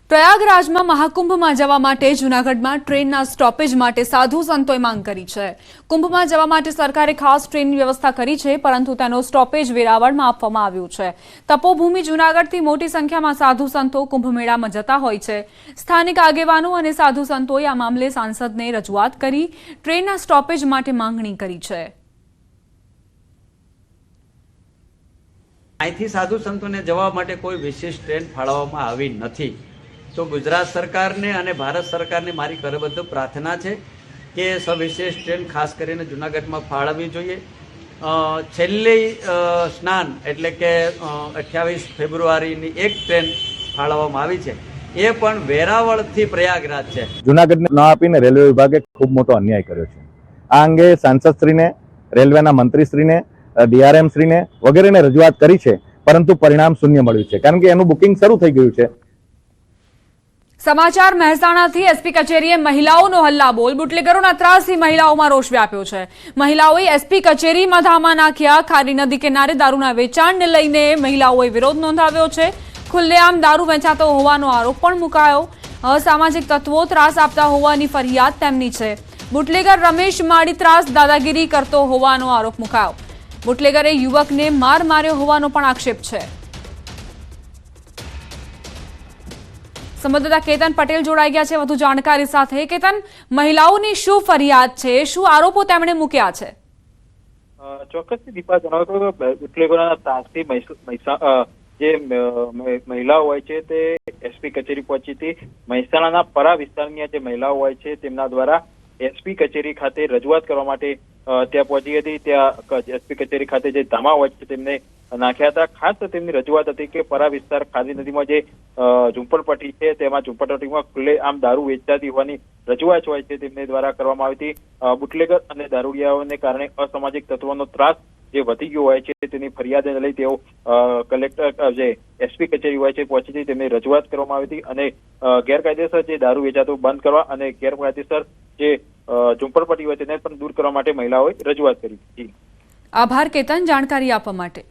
પ્રયાગરાજમાં મહાકુંભમાં જવા માટે જૂનાગઢમાં ટ્રેનના સ્ટોપેજ માટે સાધુ સંતોએ માંગ કરી છે। કુંભમાં જવા માટે સરકારે ખાસ ટ્રેનની વ્યવસ્થા કરી છે, પરંતુ તેનો સ્ટોપેજ વેરાવળમાં આપવામાં આવ્યું છે। તપોભૂમિ જૂનાગઢથી મોટી સંખ્યામાં સાધુ સંતો કુંભમેળામાં જતા હોય છે। સ્થાનિક આગેવાનો અને સાધુ સંતોએ આ મામલે સાંસદને રજૂઆત કરી ટ્રેનના સ્ટોપેજ માટે માંગણી કરી છે। અહીંથી સાધુ સંતોને જવા માટે કોઈ વિશેષ ટ્રેન ફાળવવામાં આવી નથી। તો ગુજરાત સરકારને અને ભારત સરકારને મારી કરબદ્ધ પ્રાર્થના છે કે સવિશેષ ટ્રેન ખાસ કરીને જૂનાગઢમાં ફાળવવી જોઈએ। છેલ્લી સ્નાન એટલે કે 28 ફેબ્રુઆરીની એક ટ્રેન ફાળવવામાં આવી છે, એ પણ વેરાવળથી પ્રયાગરાજ છે। જૂનાગઢને ન આપીને રેલવે વિભાગે ખૂબ મોટો અન્યાય કર્યો છે। આ અંગે સાંસદશ્રીને, રેલવેના મંત્રીશ્રીને, ડીઆરએમ શ્રીને વગેરેને રજૂઆત કરી છે, પરંતુ પરિણામ શૂન્ય મળ્યું છે, કારણ કે એનું બુકિંગ શરૂ થઈ ગયું છે। સમાચાર મહેસાણાથી એસપી કચેરીએ મહિલાઓનો હલ્લાબોલ, બુટલેગરોના ત્રાસથી મહિલાઓમાં રોષ વ્યાપ્યો છે। મહિલાઓએ એસપી કચેરીમાં ધામા નાખ્યા। ખારી નદી કિનારે દારૂના વેચાણને લઈને મહિલાઓએ વિરોધ નોંધાવ્યો છે। ખુલ્લેઆમ દારૂ વેચાતો હોવાનો આરોપ પણ મુકાયો। અસામાજિક તત્વો ત્રાસ આપતા હોવાની ફરિયાદ તેમની છે। બુટલેગર રમેશ માળી ત્રાસ દાદાગીરી કરતો હોવાનો આરોપ મુકાયો। બુટલેગરે યુવકને માર માર્યો હોવાનો પણ આક્ષેપ છે। સંવાદદાતા કેતન પટેલ જોડાઈ ગયા છે વધુ જાણકારી સાથે। કેતન, મહિલાઓની શું ફરિયાદ છે, શું આરોપો તેમણે મૂક્યા છે? ચોક્કસથી દીપા જણાવો તો બુટલેગરોના ત્રાસથી જે મહિલાઓ હોય છે તે એસપી કચેરી પહોંચી હતી। મહેસાણાના પરા વિસ્તારની જે મહિલાઓ હોય છે તેમના દ્વારા એસપી કચેરી ખાતે રજૂઆત કરવા માટે ત્યાં પહોંચી હતી। ત્યાં એસપી કચેરી ખાતે જે ધામા હોય છે તેમને નાખ્યા હતા। ખાસ તેમની રજૂઆત હતી કે પરા વિસ્તાર ખારી નદીમાં જે ઝુંપડપટ્ટી છે તેમાં ઝુંપડપટ્ટીમાં ખુલ્લે આમ દારૂ વેચાતી હોવાની રજૂઆત હોય છે તેમને દ્વારા કરવામાં આવી હતી। બુટલેગર અને દારૂડિયાઓને કારણે અસામાજિક તત્વોનો ત્રાસ જે વધી ગયો હોય છે તેની ફરિયાદને લઈ તેઓ કલેક્ટર જે એસપી કચેરી હોય છે પહોંચી હતી, તેમની રજૂઆત કરવામાં આવી હતી અને ગેરકાયદેસર જે દારૂ વેચાતો બંધ કરવા અને ગેરકાયદેસર જે ઝુંપડપટ્ટી હોય તેને પણ દૂર કરવા માટે મહિલાઓએ રજૂઆત કરી હતી। આભાર કેતન, જાણકારી આપવા માટે।